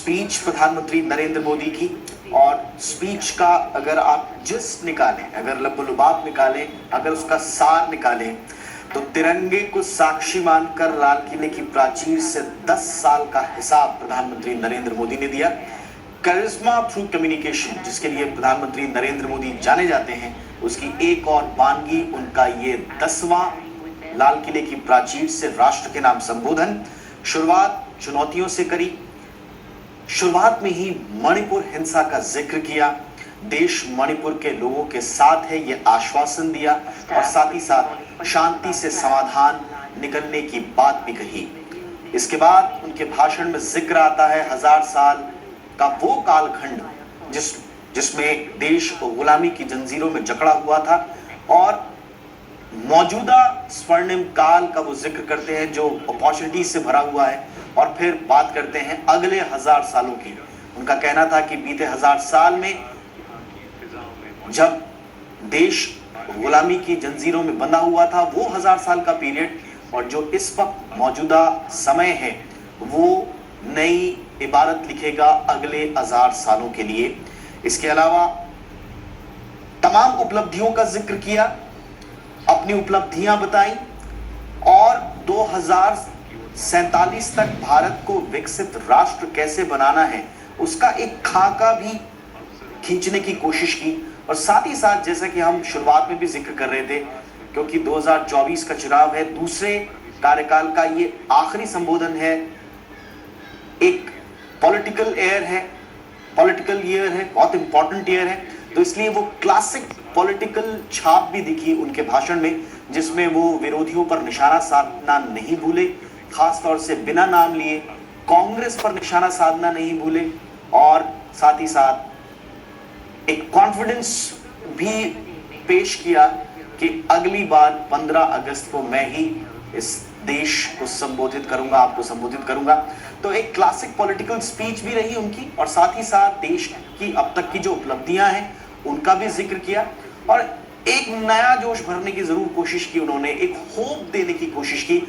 Speech प्रधानमंत्री नरेंद्र मोदी की, और स्पीच का अगर आप जिस्ट निकालें, अगर लबो-लुबाब निकालें, अगर उसका सार निकालें, तो तिरंगे को साक्षी मानकर लाल किले की प्राचीर से 10 साल का हिसाब प्रधानमंत्री नरेंद्र मोदी ने दिया। करिश्मा थ्रू कम्युनिकेशन, जिसके लिए प्रधानमंत्री नरेंद्र मोदी जाने जाते हैं, उसकी एक और वानगी उनका ये 10वां लाल किले की प्राचीर से राष्ट्र के नाम संबोधन। शुरुआत चुनौतियों से करी, शुरुआत में ही मणिपुर हिंसा का जिक्र किया, देश मणिपुर के लोगों के साथ है ये आश्वासन दिया, और साथ ही साथ शांति से समाधान निकलने की बात भी कही। इसके बाद उनके भाषण में जिक्र आता है 1000 साल का वो कालखंड जिसमें देश गुलामी की जंजीरों में जकड़ा हुआ था, और मौजूदा स्वर्णिम काल का वो जिक्र करते हैं जो अपॉर्चुनिटी से भरा हुआ है, और फिर बात करते हैं अगले 1000 सालों की। उनका कहना था कि बीते 1000 साल में जब देश गुलामी की जंजीरों में बंधा हुआ था, वो 1000 साल का पीरियड, और जो इस वक्त मौजूदा समय है वो नई इबारत लिखेगा अगले 1000 सालों के लिए। इसके अलावा तमाम उपलब्धियों का जिक्र किया, अपनी उपलब्धियां बताई, और 2047 तक भारत को विकसित राष्ट्र कैसे बनाना है उसका एक खाका भी खींचने की कोशिश की। और साथ ही साथ, जैसा कि हम शुरुआत में भी जिक्र कर रहे थे, क्योंकि 2024 का चुनाव है, दूसरे कार्यकाल का ये आखिरी संबोधन है, एक पॉलिटिकल ईयर है, बहुत इंपॉर्टेंट ईयर है, तो इसलिए वो क्लासिक पॉलिटिकल छाप भी दिखी उनके भाषण में, जिसमें वो विरोधियों पर निशाना साधना नहीं भूले, खास तौर से बिना नाम लिए कांग्रेस पर निशाना साधना नहीं भूले, और साथ ही साथ एक कॉन्फिडेंस भी पेश किया कि अगली बार 15 अगस्त को मैं ही इस देश को संबोधित करूंगा, आपको संबोधित करूंगा। तो एक क्लासिक पॉलिटिकल स्पीच भी रही उनकी, और साथ ही साथ देश की अब तक की जो उपलब्धियां हैं उनका भी जिक्र किया, और एक नया जोश भरने की जरूर कोशिश की उन्होंने, एक होप देने की कोशिश की।